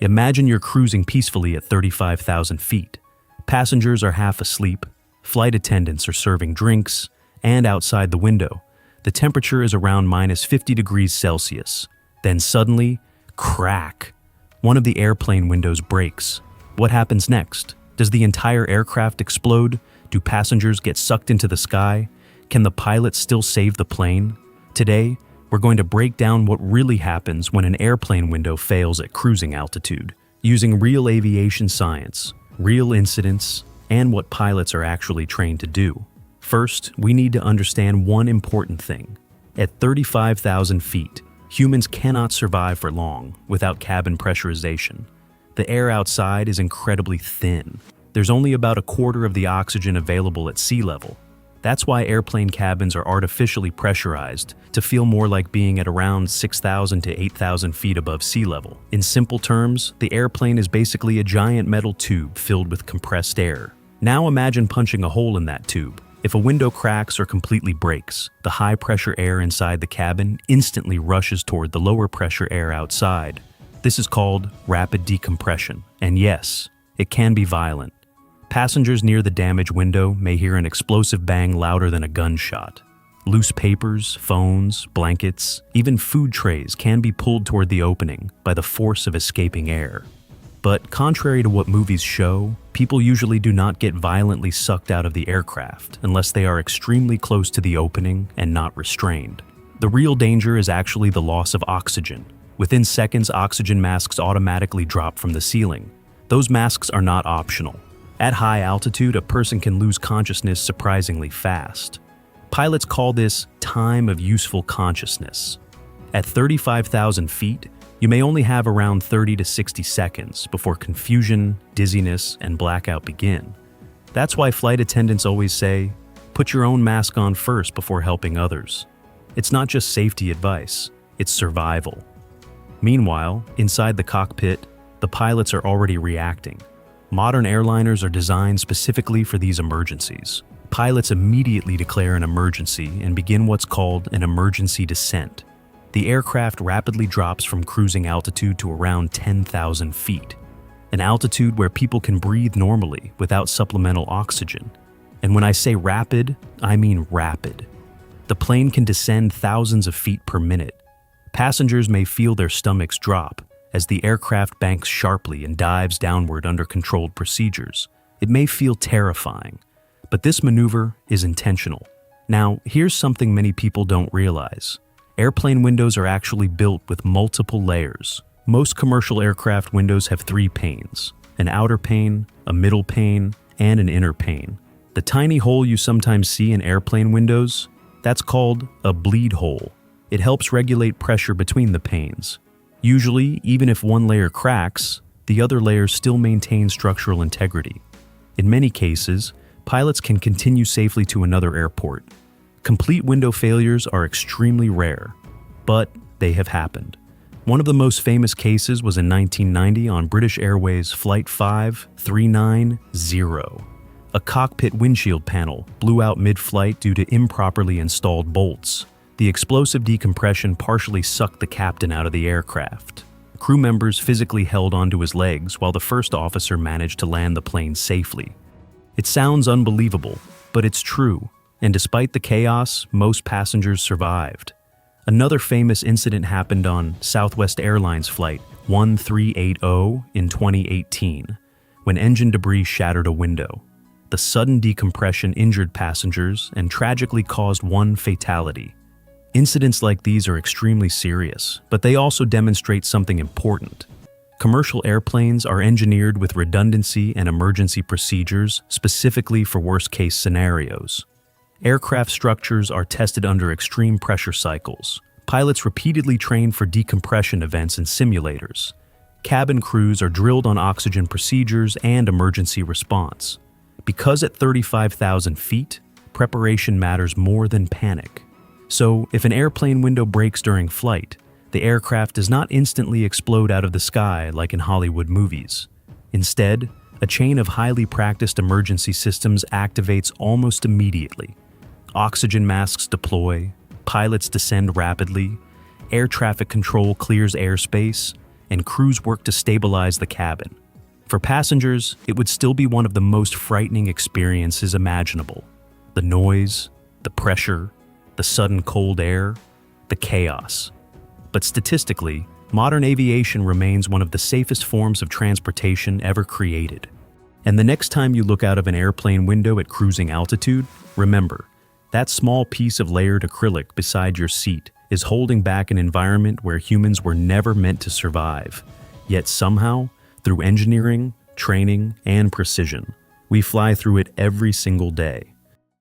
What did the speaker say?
Imagine you're cruising peacefully at 35,000 feet. Passengers are half asleep, flight attendants are serving drinks, and outside the window, the temperature is around minus 50 degrees Celsius. Then suddenly, crack! One of the airplane windows breaks. What happens next? Does the entire aircraft explode? Do passengers get sucked into the sky? Can the pilot still save the plane? Today, we're going to break down what really happens when an airplane window fails at cruising altitude, using real aviation science, real incidents, and what pilots are actually trained to do. First, we need to understand one important thing. At 35,000 feet, humans cannot survive for long without cabin pressurization. The air outside is incredibly thin. There's only about a quarter of the oxygen available at sea level. That's why airplane cabins are artificially pressurized to feel more like being at around 6,000 to 8,000 feet above sea level. In simple terms, the airplane is basically a giant metal tube filled with compressed air. Now imagine punching a hole in that tube. If a window cracks or completely breaks, the high-pressure air inside the cabin instantly rushes toward the lower-pressure air outside. This is called rapid decompression, and yes, it can be violent. Passengers near the damaged window may hear an explosive bang louder than a gunshot. Loose papers, phones, blankets, even food trays can be pulled toward the opening by the force of escaping air. But contrary to what movies show, people usually do not get violently sucked out of the aircraft unless they are extremely close to the opening and not restrained. The real danger is actually the loss of oxygen. Within seconds, oxygen masks automatically drop from the ceiling. Those masks are not optional. At high altitude, a person can lose consciousness surprisingly fast. Pilots call this time of useful consciousness. At 35,000 feet, you may only have around 30 to 60 seconds before confusion, dizziness, and blackout begin. That's why flight attendants always say, put your own mask on first before helping others. It's not just safety advice, it's survival. Meanwhile, inside the cockpit, the pilots are already reacting. Modern airliners are designed specifically for these emergencies. Pilots immediately declare an emergency and begin what's called an emergency descent. The aircraft rapidly drops from cruising altitude to around 10,000 feet, an altitude where people can breathe normally without supplemental oxygen. And when I say rapid, I mean rapid. The plane can descend thousands of feet per minute. Passengers may feel their stomachs drop as the aircraft banks sharply and dives downward under controlled procedures. It may feel terrifying, but this maneuver is intentional. Now, here's something many people don't realize. Airplane windows are actually built with multiple layers. Most commercial aircraft windows have 3 panes: an outer pane, a middle pane, and an inner pane. The tiny hole you sometimes see in airplane windows, that's called a bleed hole. It helps regulate pressure between the panes. Usually, even if one layer cracks, the other layers still maintain structural integrity. In many cases, pilots can continue safely to another airport. Complete window failures are extremely rare, but they have happened. One of the most famous cases was in 1990 on British Airways Flight 5390. A cockpit windshield panel blew out mid-flight due to improperly installed bolts. The explosive decompression partially sucked the captain out of the aircraft. Crew members physically held onto his legs while the first officer managed to land the plane safely. It sounds unbelievable, but it's true. And despite the chaos, most passengers survived. Another famous incident happened on Southwest Airlines Flight 1380 in 2018, when engine debris shattered a window. The sudden decompression injured passengers and tragically caused one fatality. Incidents like these are extremely serious, but they also demonstrate something important. Commercial airplanes are engineered with redundancy and emergency procedures specifically for worst-case scenarios. Aircraft structures are tested under extreme pressure cycles. Pilots repeatedly train for decompression events in simulators. Cabin crews are drilled on oxygen procedures and emergency response. Because at 35,000 feet, preparation matters more than panic. So, if an airplane window breaks during flight, the aircraft does not instantly explode out of the sky like in Hollywood movies. Instead, a chain of highly practiced emergency systems activates almost immediately. Oxygen masks deploy, pilots descend rapidly, air traffic control clears airspace, and crews work to stabilize the cabin. For passengers, it would still be one of the most frightening experiences imaginable. The noise, the pressure, the sudden cold air, the chaos. But statistically, modern aviation remains one of the safest forms of transportation ever created. And the next time you look out of an airplane window at cruising altitude, remember, that small piece of layered acrylic beside your seat is holding back an environment where humans were never meant to survive. Yet somehow, through engineering, training, and precision, we fly through it every single day.